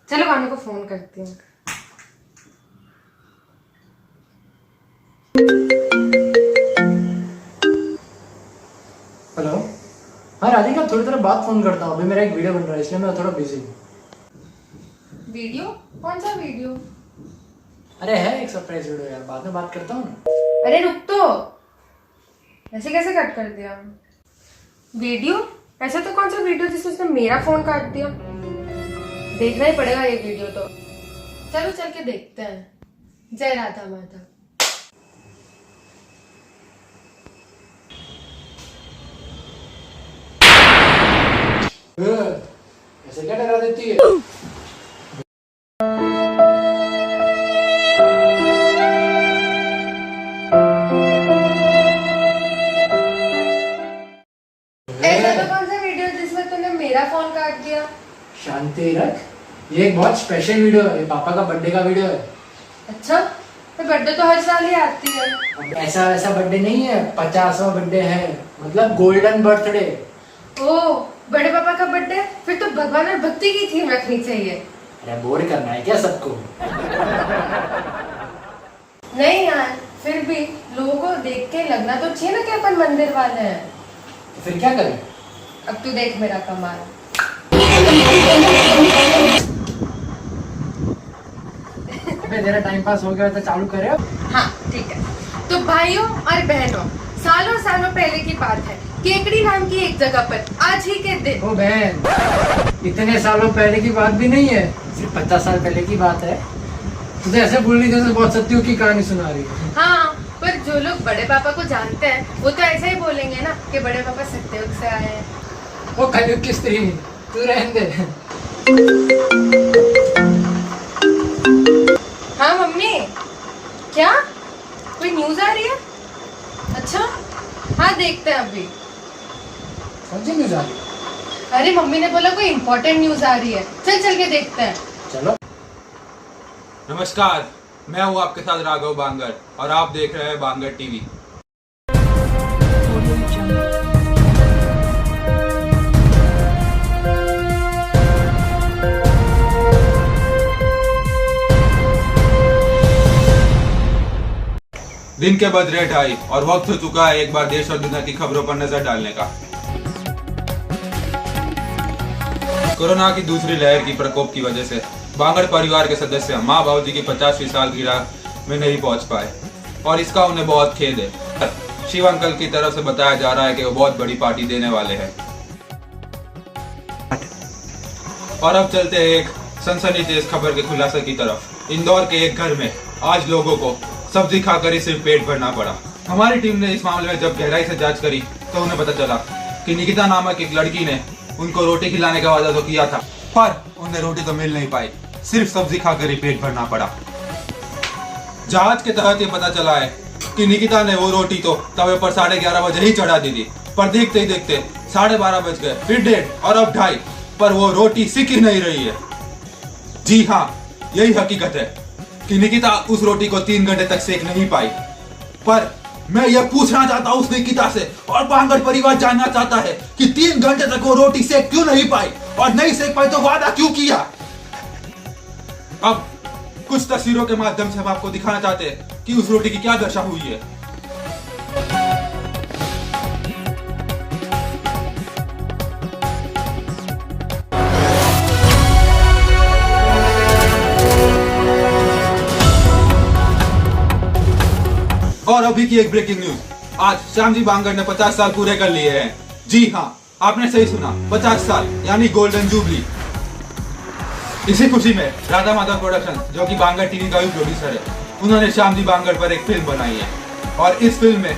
चलो भानु को फोन करती हूँ। हेलो। हाँ राधिका, थोड़ी देर बाद फोन करता हूँ, अभी मेरा एक वीडियो बन रहा है इसलिए मैं थोड़ा बिजी हूँ। वीडियो? कौन सा वीडियो? अरे है एक सरप्राइज वीडियो यार, बाद में बात करता हूँ ना। अरे रुक तो, ऐसे कैसे कट कर दिया वीडियो? ऐसा तो कौन सा वीडियो जिसमें उसने मेरा फोन काट दिया? देखना ही पड़ेगा ये वीडियो तो। चलो चल के देखते हैं। जय राधा माता। ऐसे क्या डरा देती है? ऐसा तो कौन सा वीडियो जिसमें तूने मेरा फोन काट दिया? शांति रख, ये एक बहुत स्पेशल वीडियो है, ये पापा का बर्थडे का वीडियो है। अच्छा, तो बर्थडे तो हर साल ही आती है। अब ऐसा वैसा बर्थडे नहीं है, 50वां बर्थडे है, मतलब गोल्डन बर्थडे। ओ, बड़े पापा का बर्थडे? फिर तो भगवान और भक्ति की थीम रखनी चाहिए। अरे बोर करना है क्या सबको? नहीं यार, फिर भी लोगों को देख के लगना तो चाहिए ना कि अपन मंदिर वाले हैं। तो फिर क्या करें? अब तू देख मेरा कमाल। तेरा टाइम पास हो गया तो चालू करे अब। हाँ ठीक है। तो भाइयों और बहनों, सालों सालों पहले की बात है, केकड़ी नाम की एक जगह पर आज ही के दिन। ओ बहन, इतने सालों पहले की बात भी नहीं है, सिर्फ 50 साल पहले की बात है। तुझे ऐसे बोल रही जैसे बहुत सत्यों की कहानी सुना रही है। हाँ, पर जो लोग बड़े पापा को जानते हैं वो तो ऐसे ही बोलेंगे ना कि बड़े पापा सत्ययुग से आए हैं। वो कलयुग की स्त्री, तू रहने दे। हाँ मम्मी, क्या कोई न्यूज आ रही है? अच्छा हाँ, देखते हैं अभी। कौन सी न्यूज आ रही है? अरे मम्मी ने बोला कोई इम्पोर्टेंट न्यूज आ रही है, चल चल के देखते हैं। चलो। नमस्कार, मैं हूँ आपके साथ राघव बांगर और आप देख रहे हैं बांगर टीवी। दिन के बाद 2:30 और वक्त हो चुका है एक बार देश और दुनिया की खबरों पर नजर डालने का। कोरोना की दूसरी लहर की प्रकोप की वजह से बांगर परिवार के सदस्य माँ बाबूजी की 50वीं सालगिरह में नहीं पहुंच पाए और इसका उन्हें बहुत खेद है। शिव अंकल की तरफ से बताया जा रहा है कि वो बहुत बड़ी पार्टी देने वाले हैं। और अब चलते हैं एक सनसनीखेज खबर के खुलासे की तरफ। इंदौर के एक घर में आज लोगों को सब्जी खाकर ही सिर्फ पेट भरना पड़ा। हमारी टीम ने इस मामले में जब गहराई से जांच करी तो उन्हें पता चला कि निकिता नामक एक लड़की ने उनको रोटी खिलाने का वादा तो किया था, पर उन्हें रोटी तो मिल नहीं पाई, सिर्फ सब्जी खाकर ही पेट भरना पड़ा। जांच के तहत ये पता चला है कि निकिता ने वो रोटी तो तवे पर 11:30 बजे ही चढ़ा दी थी, पर देखते ही देखते 12:30 बज गए, फिर 1:30 और अब 2:30, पर वो रोटी सिक ही नहीं रही है। जी हाँ, यही हकीकत है कि निकिता उस रोटी को 3 घंटे तक सेक नहीं पाई। पर मैं यह पूछना चाहता हूँ उस निकिता से, और बांगर परिवार जानना चाहता है कि 3 घंटे तक वो रोटी सेक क्यों नहीं पाई, और नहीं सेक पाई तो वादा क्यों किया। अब कुछ तस्वीरों के माध्यम से हम आपको दिखाना चाहते हैं कि उस रोटी की क्या दशा हुई है। और अभी की एक ब्रेकिंग न्यूज, आज श्यामजी बांगर ने 50 साल पूरे कर लिए हैं। जी हाँ, आपने सही सुना, 50 साल यानी गोल्डन जुबली। इसी खुशी में राधा माता प्रोडक्शन, जो कि बांगर टीवी का भी प्रोड्यूसर है, उन्होंने श्यामजी बांगर पर एक फिल्म बनाई है। और इस फिल्म में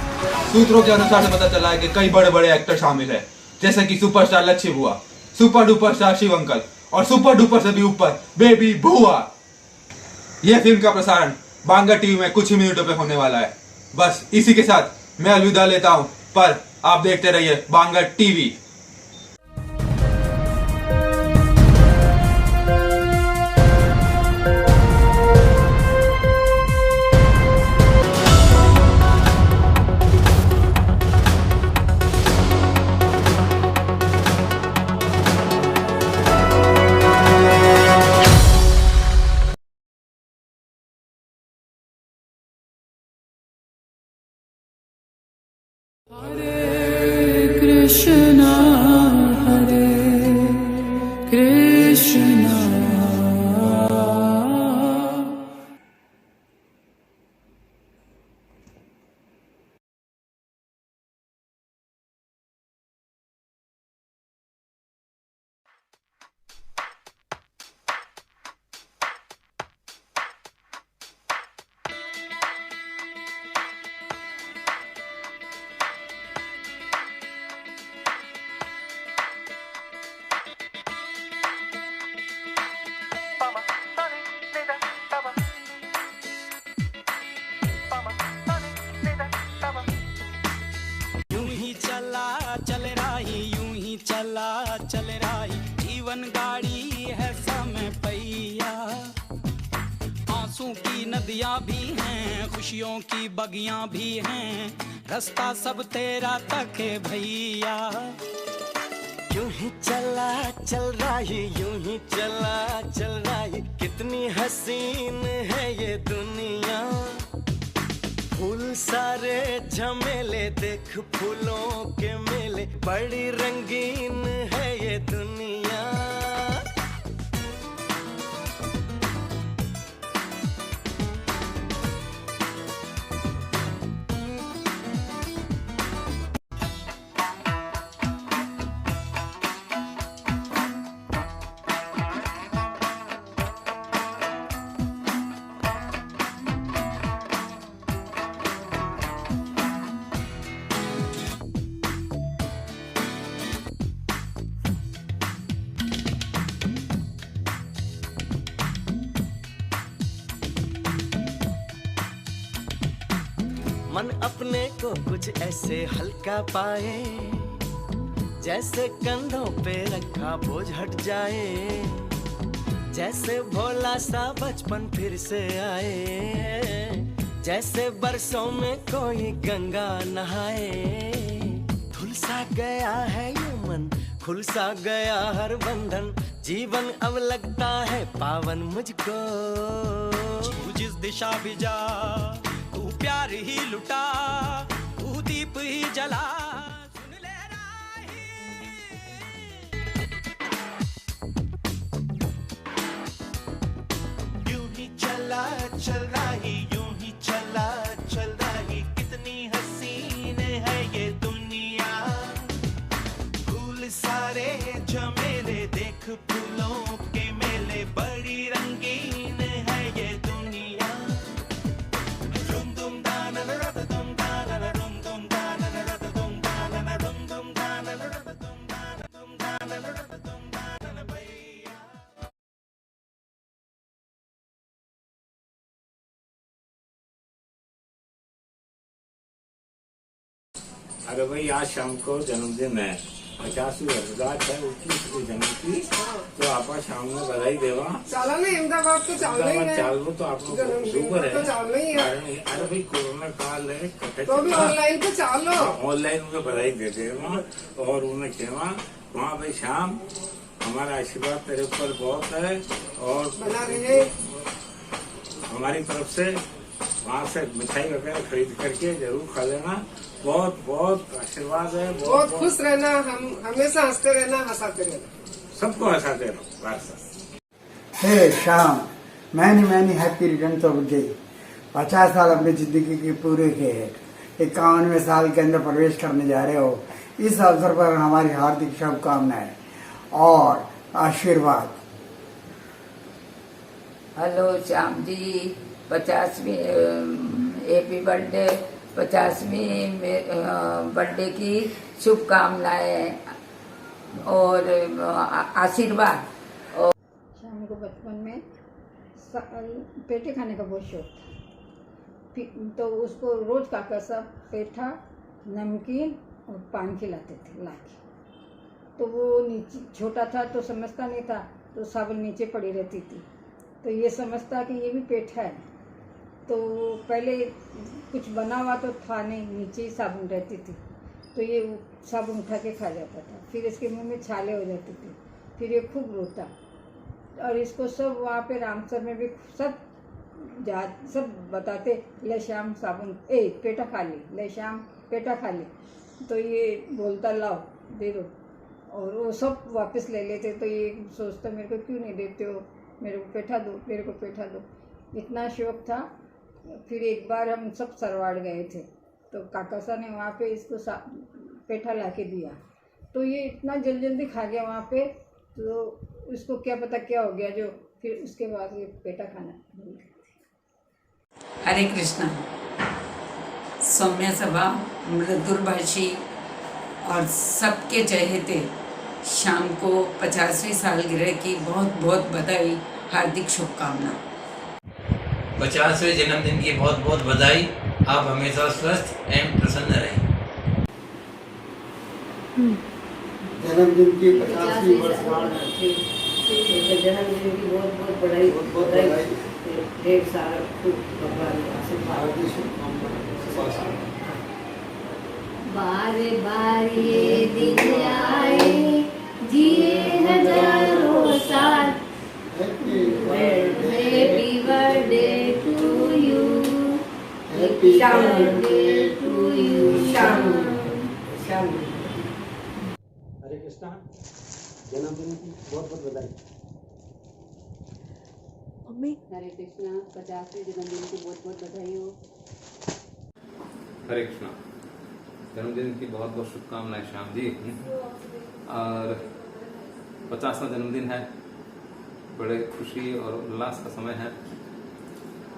सूत्रों के अनुसार से पता चला है कि कई बड़े बड़े एक्टर शामिल है, जैसे कि सुपरस्टार लच्छी बुआ, super duper star Shiv uncle और सुपर डुपर से भी ऊपर बेबी बुआ। यह फिल्म का प्रसारण बांगर टीवी में कुछ ही मिनटों पे होने वाला है। बस इसी के साथ मैं अलविदा लेता हूं, पर आप देखते रहिए बांगर टीवी। रोशना। यूं ही चला चल रही, यूं ही चला चल रही, जीवन गाड़ी है समय पहिया। आंसू की नदियां भी हैं, खुशियों की बगियां भी हैं, रास्ता सब तेरा तक है भैया। यूं ही चला चल रही, यूं ही चला चल रही, कितनी हसीन है ये दुनिया। फूल सारे झमेले, देख फूलों के मेले, बड़ी रंगीन है ये दुनिया। मन अपने को कुछ ऐसे हल्का पाए, जैसे कंधों पे रखा बोझ हट जाए, जैसे भोला सा बचपन फिर से आए, जैसे बरसों में कोई गंगा नहाए। धुल सा गया है ये मन, खुल सा गया हर बंधन, जीवन अब लगता है पावन मुझको। तू जिस दिशा भी जा, तू प्यार ही लुटा, तू दीप ही जला, सुन ले राही। यूं ही चला चल रही, यूं ही चला चल रही, कितनी हसीन है ये दुनिया। फूल सारे झमेले, देख फूलों के मेले, बड़ी रंगीन है ये दुनिया। रुम दुम दाना रद दुम दाना रुम दुम दाना रद दुम दाना रुम दुम दाना रद दुम दाना रद दुम दाना भैया। अरे भाई आज शाम को जन्मदिन है, 50वीं वर्षगांठ है उसकी जन्म की, तो आप शाम में बधाई देवा। चलो ना अहमदाबाद तो चल रही है, चाल लो तो आप लोग शुक्र है तो चल रही है। अरे भाई कोरोना काल है, तो भी ऑनलाइन तो चालो, ऑनलाइन उनको बधाई दे देवा और उन्हें कहवा वहाँ भाई शाम हमारा आशीर्वाद तेरे ऊपर बहुत है और बना रहे हमारी तरफ से वहाँ से मिठाई वगैरह खरीद करके जरूर खा लेना। बहुत बहुत आशीर्वाद है, बहुत खुश रहना, हम हमेशा हंसते रहना, हंसाते रहना, सबको हंसाते रहो वार्ता। हे शाम, many many happy returns of day. 50 साल अपनी जिंदगी के पूरे किए, 51वें साल के अंदर प्रवेश करने जा रहे हो। इस अवसर पर हमारी हार्दिक शुभकामनाएं और आशीर्वाद। Hello Shyam ji, 50वीं happy birthday, 50वीं birthday की शुभकामनाएं और आशीर्वाद। शाम को बचपन में पेठे खाने का बहुत शौक था, तो उसको रोज काका सब पेठा, नमकीन और पान खिलाते थे लाके। तो वो नीचे छोटा था तो समझता नहीं था, तो साबुन नीचे पड़ी रहती थी, तो ये समझता कि ये भी पेठा है। तो पहले कुछ बना हुआ तो था नहीं, नीचे ही साबुन रहती थी, तो ये साबुन उठा के खा जाता था। फिर इसके मुंह में छाले हो जाती थी, फिर ये खूब रोता। और इसको सब वहाँ पे रामसर में भी सब बताते, ले श्याम साबुन, पेठा खा ली, ले श्याम पेठा खा ली। तो ये बोलता लाओ दे दो, और वो सब वापस ले लेते, तो ये सोचता मेरे को क्यों नहीं देते हो, मेरे को पेठा दो, मेरे को पेठा दो, इतना शौक था। फिर एक बार हम सब सरवाड़ गए थे, तो काका साहब ने वहाँ पे इसको पेठा ला के दिया, तो ये इतना जल्दी खा गया वहाँ पे, तो उसको क्या पता क्या हो गया, जो फिर उसके बाद ये पेठा खाना बंद कर दिया। हरे कृष्णा। सौम्य सभा, मृदुभाषी और सबके चहेते शाम को 50वीं सालगिरह की बहुत बहुत बधाई, हार्दिक शुभकामना। 50वें जन्मदिन की बहुत बहुत बधाई। आप हमेशा स्वस्थ एवं प्रसन्न रहें। जन्मदिन की 50वीं वर्षगांठ जन्मदिन की बहुत बहुत बधाई, ढेर सारा भगवान का आशीर्वाद। बार बार ये दिन आए, जिए हजारों साल, happy birthday to you, happy birthday to you. Hare Krishna. जन्मदिन की बहुत बहुत बधाई। हरे कृष्णा। 50वें जन्मदिन की बहुत बहुत बधाई हो। हरे कृष्णा। जन्मदिन की बहुत बहुत शुभकामनाएं श्याम जी। और 50वां जन्मदिन है, बड़े खुशी और उल्लास का समय है।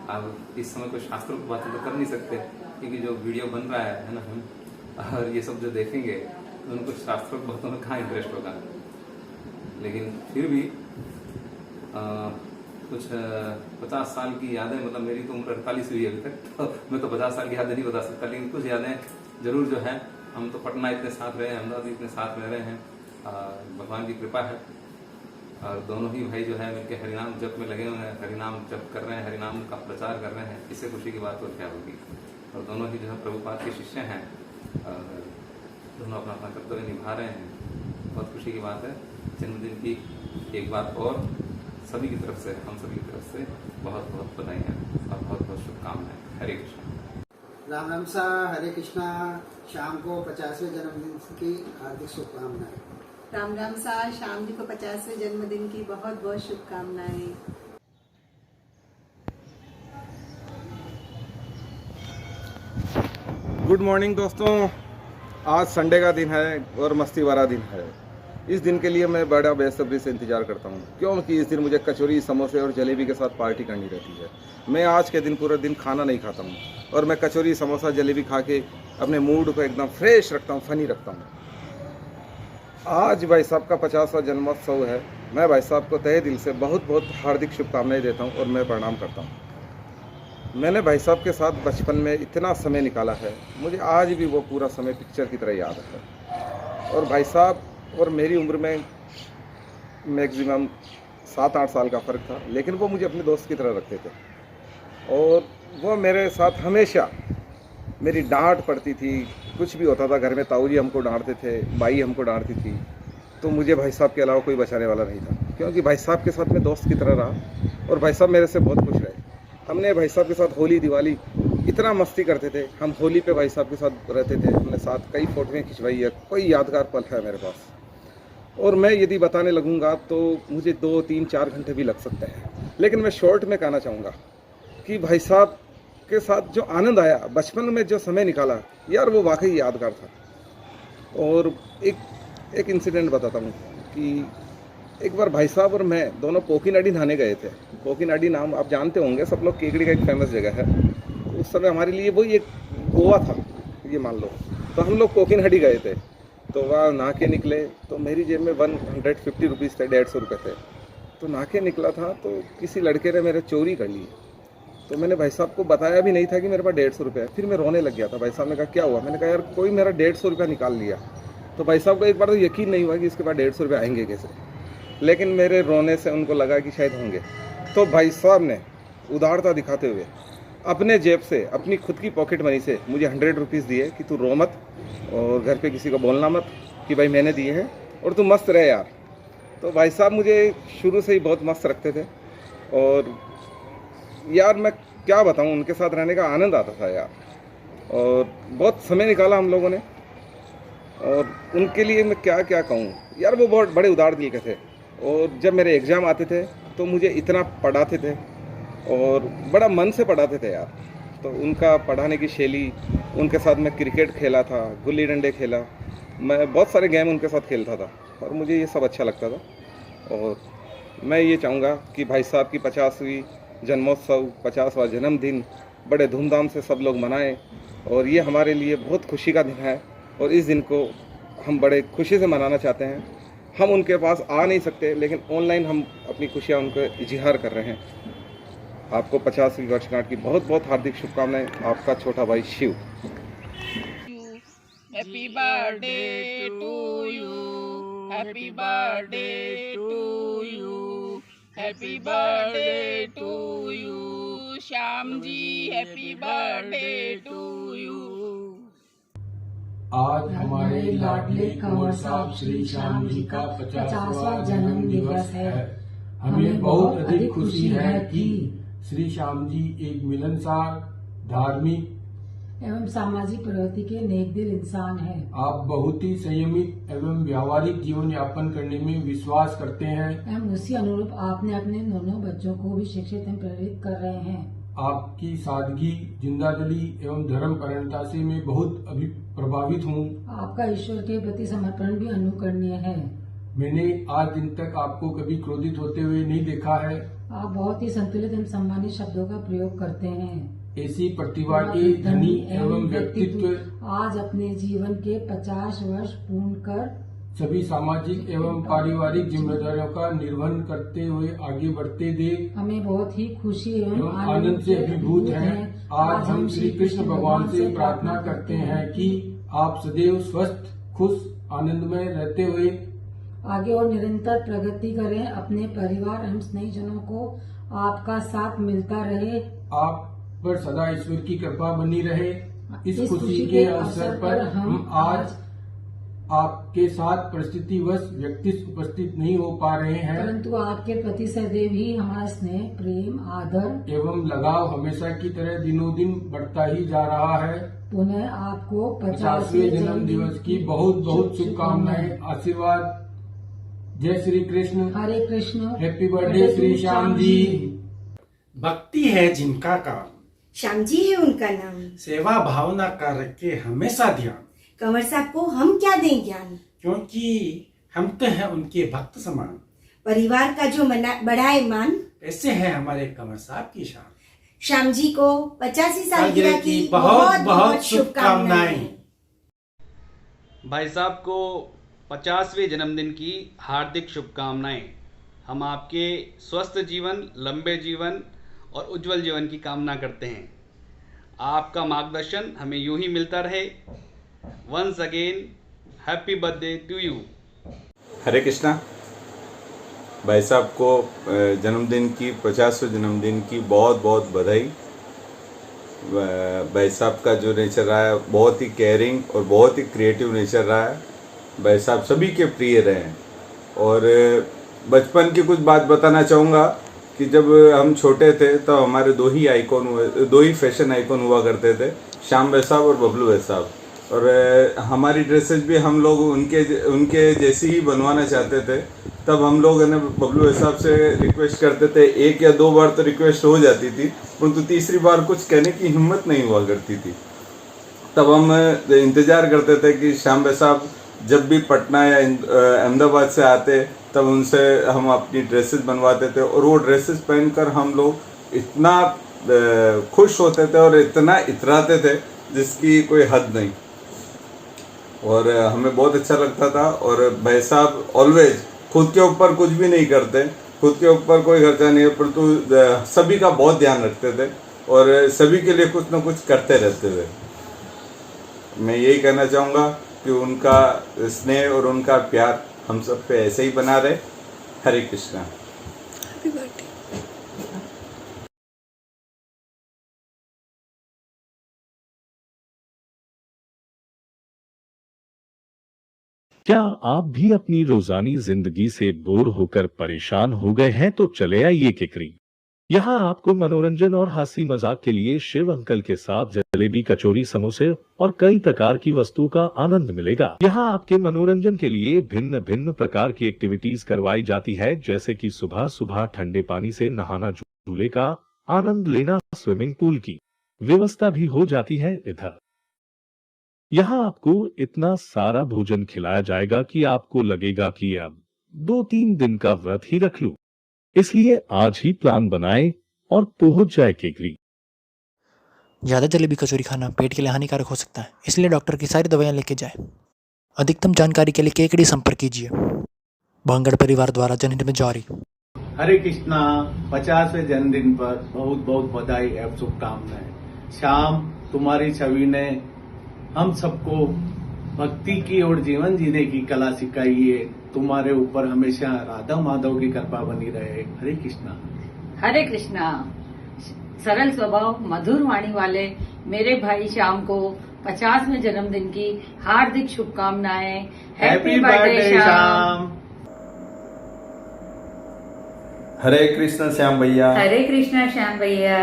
अब इस समय कोई शास्त्रों की बातें तो कर नहीं सकते, क्योंकि जो वीडियो बन रहा है ना, हम और ये सब जो देखेंगे तो उनको शास्त्रों की बातों में कहाँ इंटरेस्ट होगा। लेकिन फिर भी कुछ 50 साल की यादें, मतलब मेरी तो उम्र 48 हुई है अभी तक, तो मैं तो 50 साल की यादें नहीं बता सकता, लेकिन कुछ यादें जरूर जो है। हम तो पटना इतने साथ रहे हैं, अहमदाबाद इतने साथ रह रहे हैं, भगवान की कृपा है। और दोनों ही भाई जो है मिलकर हरिनाम जप में लगे हुए हैं, हरिनाम जप कर रहे हैं, हरिनाम का प्रचार कर रहे हैं। इससे खुशी की बात और क्या होगी। और दोनों ही जो है प्रभुपाद के शिष्य हैं, और दोनों अपना अपना कर्तव्य निभा रहे हैं। बहुत खुशी की बात है। जन्मदिन की एक बात और सभी की तरफ से, हम सभी की तरफ से बहुत बहुत बधाइयाँ और बहुत बहुत शुभकामनाएं। हरे कृष्णा। राम राम सा। हरे कृष्णा। शाम को 50वें जन्मदिन की हार्दिक शुभकामनाएं। राम राम सा। श्याम जी को 50वें जन्मदिन की बहुत बहुत शुभकामनाएं। गुड मॉर्निंग दोस्तों। आज संडे का दिन है और मस्ती वाला दिन है। इस दिन के लिए मैं बड़ा बेसब्री से इंतजार करता हूँ, क्योंकि इस दिन मुझे कचौरी, समोसे और जलेबी के साथ पार्टी करनी रहती है। मैं आज के दिन पूरा दिन खाना नहीं खाता हूँ और मैं कचौरी, समोसा, जलेबी खा के अपने मूड को एकदम फ्रेश रखता हूँ, फनी रखता हूँ। आज भाई साहब का 50वां जन्मोत्सव है। मैं भाई साहब को तहे दिल से बहुत बहुत हार्दिक शुभकामनाएं देता हूँ और मैं प्रणाम करता हूँ। मैंने भाई साहब के साथ बचपन में इतना समय निकाला है, मुझे आज भी वो पूरा समय पिक्चर की तरह याद है। और भाई साहब और मेरी उम्र में मैक्सिमम 7-8 साल का फ़र्क था, लेकिन वो मुझे अपने दोस्त की तरह रखते थे। और वो मेरे साथ हमेशा, मेरी डांट पड़ती थी, कुछ भी होता था घर में, ताऊ जी हमको डांटते थे, बाई हमको डांटती थी, तो मुझे भाई साहब के अलावा कोई बचाने वाला नहीं था, क्योंकि भाई साहब के साथ मैं दोस्त की तरह रहा और भाई साहब मेरे से बहुत खुश रहे। हमने भाई साहब के साथ होली, दिवाली इतना मस्ती करते थे। हम होली पे भाई साहब के साथ रहते थे, हमने साथ कई फोटोएं खिंचवाई है, कोई यादगार पल है मेरे पास। और मैं यदि बताने लगूंगा तो मुझे 2, 3, 4 घंटे भी लग सकते हैं, लेकिन मैं शॉर्ट में कहना चाहूँगा कि भाई साहब के साथ जो आनंद आया, बचपन में जो समय निकाला यार, वो वाकई यादगार था। और एक इंसिडेंट बताता हूँ कि एक बार भाई साहब और मैं दोनों पोकीनाडी नहाने गए थे। पोकीनाडी नाम आप जानते होंगे सब लोग, केकड़ी का एक फेमस जगह है। उस समय हमारे लिए वो एक गोवा था, ये मान लो। तो हम लोग पोकीनाडी गए थे, तो वहाँ नहा के निकले, तो मेरी जेब में 150 रुपीज़ थे, 150 रुपये थे। तो नहा के निकला था तो किसी लड़के ने मेरे चोरी कर ली। तो मैंने भाई साहब को बताया भी नहीं था कि मेरे पास 150 रुपये है। फिर मैं रोने लग गया था। भाई साहब ने कहा क्या हुआ? मैंने कहा यार कोई मेरा 150 रुपया निकाल लिया। तो भाई साहब को एक बार तो यकीन नहीं हुआ कि इसके बाद 150 रुपये आएंगे कैसे, लेकिन मेरे रोने से उनको लगा कि शायद होंगे। तो भाई साहब ने उदारता दिखाते हुए अपने जेब से, अपनी खुद की पॉकेट मनी से मुझे 100 रुपीज़ दिए कि तू रो मत और घर पे किसी को बोलना मत कि भाई मैंने दिए हैं और तू मस्त रहे यार। तो भाई साहब मुझे शुरू से ही बहुत मस्त रखते थे और यार मैं क्या बताऊं, उनके साथ रहने का आनंद आता था यार। और बहुत समय निकाला हम लोगों ने और उनके लिए मैं क्या क्या कहूँ यार, वो बहुत बड़े उदार दिल के थे। और जब मेरे एग्ज़ाम आते थे तो मुझे इतना पढ़ाते थे और बड़ा मन से पढ़ाते थे यार। तो उनका पढ़ाने की शैली, उनके साथ मैं क्रिकेट खेला था, गुल्ली डंडे खेला, मैं बहुत सारे गेम उनके साथ खेलता था और मुझे ये सब अच्छा लगता था। और मैं ये चाहूँगा कि भाई साहब की 50वीं जन्मोत्सव, 50वां जन्मदिन बड़े धूमधाम से सब लोग मनाएं। और ये हमारे लिए बहुत खुशी का दिन है और इस दिन को हम बड़े खुशी से मनाना चाहते हैं। हम उनके पास आ नहीं सकते, लेकिन ऑनलाइन हम अपनी खुशियाँ उनको इजहार कर रहे हैं। आपको 50वीं वर्षगांठ की बहुत बहुत हार्दिक शुभकामनाएं। आपका छोटा भाई Shiv. Happy birthday to you, happy birthday to you, happy birthday to you Shyam ji, happy birthday to you. आज हमारे लाडले कंवर साहब श्री श्याम जी का 50वां जन्म दिवस है। हमें बहुत अधिक खुशी है कि श्री श्याम जी एक मिलनसार, धार्मिक एवं सामाजिक प्रगति के नेक दिल इंसान हैं। आप बहुत ही संयमित एवं व्यावहारिक जीवन यापन करने में विश्वास करते हैं एवं उसी अनुरूप आपने अपने दोनों बच्चों को भी शिक्षित एवं प्रेरित कर रहे हैं। आपकी सादगी, जिंदादिली एवं धर्मपरायणता से मैं बहुत अभी प्रभावित हूँ। आपका ईश्वर के प्रति समर्पण भी अनुकरणीय है। मैंने आज दिन तक आपको कभी क्रोधित होते हुए नहीं देखा है। आप बहुत ही संतुलित एवं सम्मानित शब्दों का प्रयोग करते हैं। ऐसी प्रतिभा के धनी एवं व्यक्तित्व आज अपने जीवन के 50 वर्ष पूर्ण कर सभी सामाजिक एवं पारिवारिक जिम्मेदारियों का निर्वहन करते हुए आगे बढ़ते देख हमें बहुत ही खुशी एवं आनंद से अभिभूत हैं। आज हम श्री कृष्ण भगवान से प्रार्थना करते हैं कि आप सदैव स्वस्थ, खुश, आनंदमय रहते हुए आगे और निरंतर प्रगति करें। अपने परिवार एवं स्नेहीजनों को आपका साथ मिलता रहे। आप पर सदा ईश्वर की कृपा बनी रहे। इस खुशी के अवसर पर हम आज आपके साथ परिस्थितिवश व्यक्ति उपस्थित नहीं हो पा रहे हैं, परंतु आपके प्रति सदैव ही हमारा स्नेह, प्रेम, आदर एवं लगाव हमेशा की तरह दिनों दिन बढ़ता ही जा रहा है। पुनः आपको 50वें जन्म दिवस की बहुत बहुत शुभकामनाएं, आशीर्वाद। जय श्री कृष्ण, हरे कृष्ण, हैप्पी बर्थडे श्री श्याम जी। भक्ति है जिनका काम, श्याम जी है उनका नाम। सेवा भावना का रखे हमेशा ध्यान। कंवर साहब को हम क्या दें ज्ञान, क्योंकि हम तो हैं उनके भक्त समान। परिवार का जो बढ़ाए मान, ऐसे है हमारे कंवर साहब की शान। श्याम जी को 85 सालगिरह की बहुत बहुत शुभकामनाएं। भाई साहब को 50वें जन्मदिन की हार्दिक शुभकामनाएं। हम आपके स्वस्थ जीवन, लंबे जीवन और उज्जवल जीवन की कामना करते हैं। आपका मार्गदर्शन हमें यूं ही मिलता रहे। Once again happy birthday to you. Hare Krishna. भाई साहब को जन्मदिन की 50वें जन्मदिन की बहुत बहुत बधाई। भाई साहब का जो नेचर रहा है बहुत ही केयरिंग और बहुत ही क्रिएटिव नेचर रहा है। भाई साहब सभी के प्रिय रहे हैं। और बचपन की कुछ बात बताना चाहूँगा कि जब हम छोटे थे तो हमारे दो ही फैशन आइकॉन हुआ करते थे, श्याम भाई साहब और बबलू भाई साहब। और हमारी ड्रेसेस भी हम लोग उनके जैसी ही बनवाना चाहते थे। तब हम लोग बबलू भाई साहब से रिक्वेस्ट करते थे। 1 या 2 बार तो रिक्वेस्ट हो जाती थी, परंतु तीसरी बार कुछ कहने की हिम्मत नहीं हुआ करती थी। तब हम इंतज़ार करते थे कि श्याम भाई साहब जब भी पटना या अहमदाबाद से आते तब उनसे हम अपनी ड्रेसेस बनवाते थे और वो ड्रेसेस पहनकर हम लोग इतना खुश होते थे और इतना इतराते थे जिसकी कोई हद नहीं। और हमें बहुत अच्छा लगता था। और भाई साहब ऑलवेज खुद के ऊपर कुछ भी नहीं करते, खुद के ऊपर कोई खर्चा नहीं है, परंतु सभी का बहुत ध्यान रखते थे और सभी के लिए कुछ ना कुछ करते रहते थे। मैं यही कहना चाहूँगा कि उनका स्नेह और उनका प्यार हम सब पे ऐसे ही बना रहे। हरे कृष्णा। Happy birthday. क्या आप भी अपनी रोजानी जिंदगी से बोर होकर परेशान हो गए हैं? तो चले आइए किकरी। यहाँ आपको मनोरंजन और हंसी मजाक के लिए शिव अंकल के साथ जलेबी, कचौरी, समोसे और कई प्रकार की वस्तु का आनंद मिलेगा। यहाँ आपके मनोरंजन के लिए भिन्न भिन्न प्रकार की एक्टिविटीज करवाई जाती है, जैसे कि सुबह सुबह ठंडे पानी से नहाना, झूले का आनंद लेना, स्विमिंग पूल की व्यवस्था भी हो जाती है इधर। यहाँ आपको इतना सारा भोजन खिलाया जाएगा कि आपको लगेगा कि अब 2-3 दिन का व्रत ही रख लूं। इसलिए आज ही प्लान बनाएं और पहुंच जाए केकरी। ज़्यादा जलेबी कचौरी खाना पेट के लिए हानिकारक हो सकता है, इसलिए डॉक्टर की सारी दवाइयाँ लेके जाएं। अधिकतम जानकारी के लिए केकड़ी संपर्क कीजिए। भांगड़ परिवार द्वारा जनहित में जारी। हरे कृष्णा, 50वें जन्मदिन पर बहुत बहुत बधाई एवं शुभकामनाएं। श्याम, तुम्हारी छवि ने हम सबको भक्ति की और जीवन जीने की कला सिखाई है। तुम्हारे ऊपर हमेशा राधा माधव की कृपा बनी रहे। हरे कृष्णा। हरे कृष्णा। सरल स्वभाव, मधुर वाणी वाले मेरे भाई श्याम को 50वें जन्मदिन की हार्दिक शुभकामनाएं। Happy birthday Shyam. हरे कृष्ण श्याम भैया। हरे कृष्णा श्याम भैया।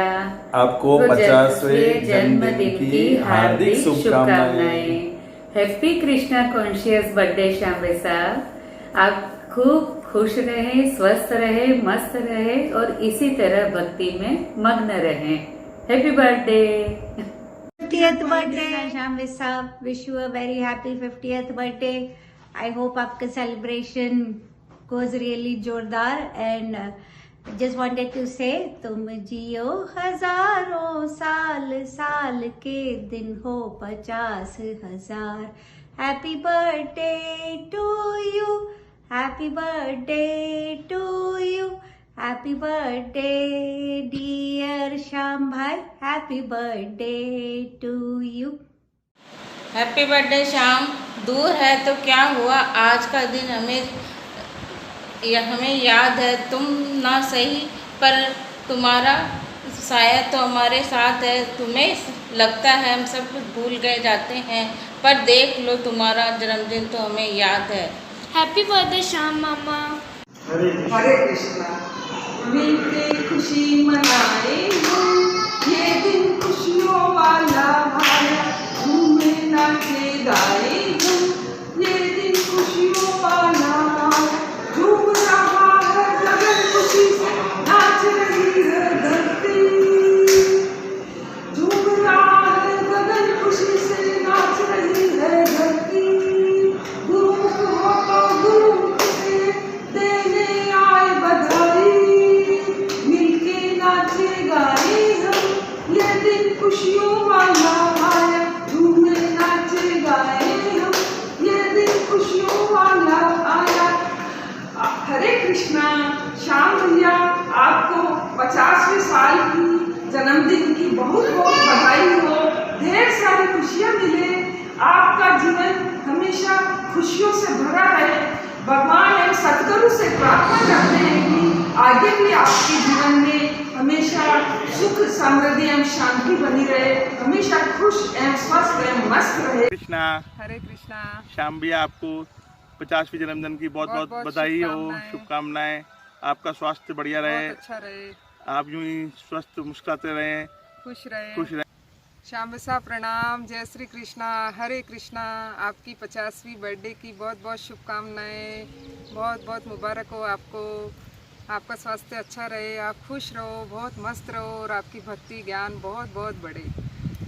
आपको 50वें जन्मदिन की हार्दिक शुभकामनाएं। Happy Krishna conscious birthday Shyam भाई साहब। आप खूब खुश रहे, स्वस्थ रहे, मस्त रहे और इसी तरह भक्ति में मग्न रहे। Happy birthday. 50th birthday Shyam भाई साहब। Wish you a very happy 50th birthday. I hope आपका सेलिब्रेशन goes really जोरदार and just wanted to say तुम जियो हजारों साल, साल के दिन हो 50,000। Happy birthday to you, happy birthday to you, happy birthday dear Shyam भाई, happy birthday to you. Happy birthday Shyam. दूर है तो क्या हुआ, आज का दिन हमें याद है। तुम ना सही पर तुम्हारा साया तो हमारे साथ है। तुम्हें लगता है हम सब कुछ भूल गए जाते हैं, पर देख लो तुम्हारा जन्मदिन तो हमें याद है। हैप्पी बर्थडे श्याम मामा। हरे कृष्णा। मिलके खुशी मनाए ये दिन खुशियों वाला भाया, झूमे नाचे गाए ये दिन खुशियों वाला भाया। झूम रहा है गगन खुशी से, नाच रही है धरती। झूम रहा है गगन खुशी से, नाच रही है धरती। गुरुमुख हो तो गुरुमुख से देने आए बधाई। मिलके नाचे गाए हम ये दिन खुशियों वाला आया। झूमे नाचे गाए हम ये दिन खुशियों वाला आया। हरे कृष्णा। श्याम भैया, आपको 50वें साल की जन्मदिन की बहुत बहुत बधाई हो। ढेर सारी खुशियां मिले, आपका जीवन हमेशा खुशियों से भरा रहे। भगवान एवं सतगुरु से प्रार्थना करते हैं कि आगे भी आपके जीवन में हमेशा सुख, समृद्धि एवं शांति बनी रहे। हमेशा खुश एवं स्वस्थ एवं मस्त रहे। कृष्णा। हरे कृष्णा। श्याम भैया, आपको 50वें जन्मदिन की बहुत बहुत बधाई हो, शुभकामनाएं। आपका स्वास्थ्य बढ़िया रहे, अच्छा रहे, आप यूं ही स्वस्थ मुस्कुराते रहें, खुश रहे, खुश रहे। श्याम साहब प्रणाम। जय श्री कृष्णा। हरे कृष्णा। आपकी 50वीं बर्थडे की बहुत बहुत शुभकामनाएं। बहुत बहुत मुबारक हो आपको। आपका स्वास्थ्य अच्छा रहे, आप खुश रहो, बहुत मस्त रहो और आपकी भक्ति ज्ञान बहुत बहुत बढ़े।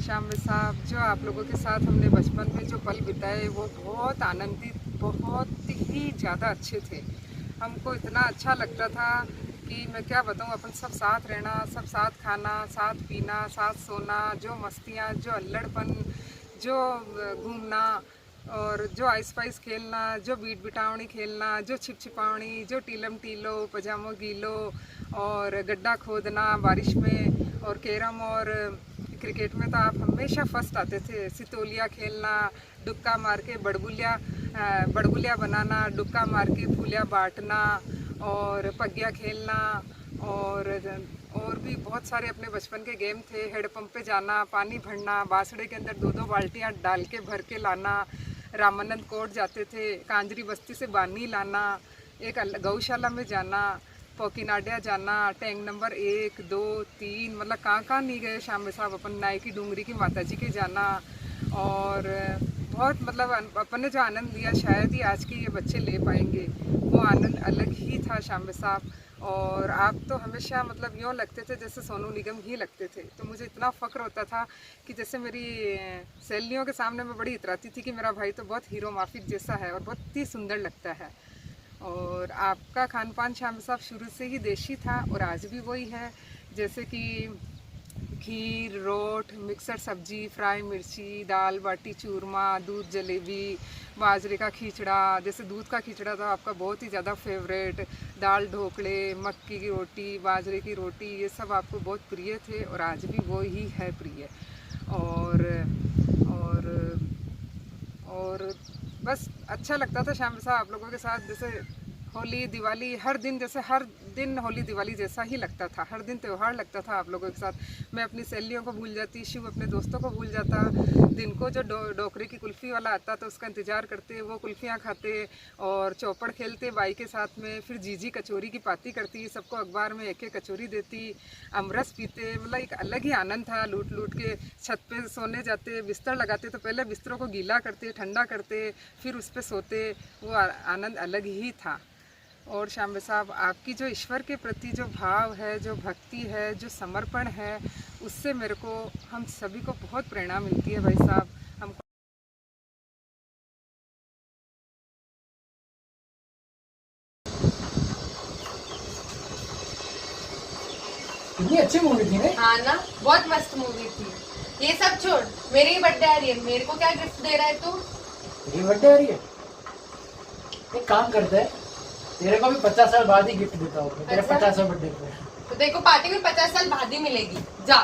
श्याम साहब, जो आप लोगों के साथ हमने बचपन में जो पल बिताए वो बहुत आनंदित, बहुत ही ज़्यादा अच्छे थे। हमको इतना अच्छा लगता था कि मैं क्या बताऊँ। अपन सब साथ रहना, सब साथ खाना, साथ पीना, साथ सोना, जो मस्तियाँ, जो अल्लड़पन, जो घूमना और जो आइस पाइस खेलना, जो बीट बिटावनी खेलना, जो छिप छिपावनी, जो टीलम टीलो, पजामो गीलो और गड्ढा खोदना बारिश में, और कैरम और क्रिकेट में तो आप हमेशा फर्स्ट आते थे। सितोलिया खेलना, डुक्का मार के बड़गुलिया बनाना, डुक्का मार के फूलिया बांटना और पग्गिया खेलना और भी बहुत सारे अपने बचपन के गेम थे। हेडपंप पे जाना, पानी भरना, बासड़े के अंदर 2-2 बाल्टियाँ डाल के भर के लाना। रामानंद कोट जाते थे, कांजरी बस्ती से बानी लाना, एक गौशाला में जाना, पोकीनाडिया जाना, टैंक नंबर 1, 2, 3, मतलब कहाँ नहीं गए श्याम भाई साहब। अपन नाई की डूंगरी की माता जी के जाना, और बहुत मतलब अपन ने जो आनंद लिया शायद ही आज के ये बच्चे ले पाएंगे, वो आनंद अलग ही था श्याम भाई साहब। और आप तो हमेशा मतलब यूँ लगते थे जैसे सोनू निगम ही लगते थे। तो मुझे इतना फ़ख्र होता था कि जैसे मेरी सहेलियों के सामने मैं बड़ी इतराती थी कि मेरा भाई तो बहुत हीरो माफिक जैसा है और बहुत ही सुंदर लगता है। और आपका खान पान श्याम साहब शुरू से ही देशी था और आज भी वही है, जैसे कि खीर, रोट, मिक्सर सब्जी, फ्राई मिर्ची, दाल बाटी चूरमा, दूध जलेबी, बाजरे का खिचड़ा। जैसे दूध का खिचड़ा तो आपका बहुत ही ज़्यादा फेवरेट, दाल ढोकले, मक्की की रोटी, बाजरे की रोटी, ये सब आपको बहुत प्रिय थे और आज भी वो ही है प्रिय। और बस अच्छा लगता था श्याम साहब आप लोगों के साथ। जैसे होली दिवाली हर दिन होली दिवाली जैसा ही लगता था, हर दिन त्यौहार लगता था आप लोगों के साथ। मैं अपनी सहेलियों को भूल जाती, शिव अपने दोस्तों को भूल जाता। दिन को जो डोकरे की कुल्फ़ी वाला आता तो उसका इंतज़ार करते, वो कुल्फ़ियाँ खाते और चौपड़ खेलते बाई के साथ में। फिर जीजी कचौरी की पार्टी करती, सबको अखबार में एक कचौरी देती, अमरस पीते। मतलब एक अलग ही आनंद था। लूट लूट के छत पे सोने जाते, बिस्तर लगाते तो पहले बिस्तरों को गीला करते, ठंडा करते, फिर उस पर सोते। वो आनंद अलग ही था। और श्याम भाई साहब आपकी जो ईश्वर के प्रति जो भाव है, जो भक्ति है, जो समर्पण है, उससे मेरे को हम सभी को बहुत प्रेरणा मिलती है भाई साहब। हमको कितनी अच्छी मूवी थी ना? हाँ ना, बहुत मस्त मूवी थी। ये सब छोड़, मेरी बर्थडे आ रही है, मेरे को क्या गिफ्ट दे रहा है तू? तेरी बर्थडे आ रही है? एक काम करते हैं, तेरे को भी 50 साल बाद ही गिफ्ट देता हूँ तेरे 50वें बर्थडे पे। तो देखो पार्टी में 50 साल बाद ही मिलेगी। जा।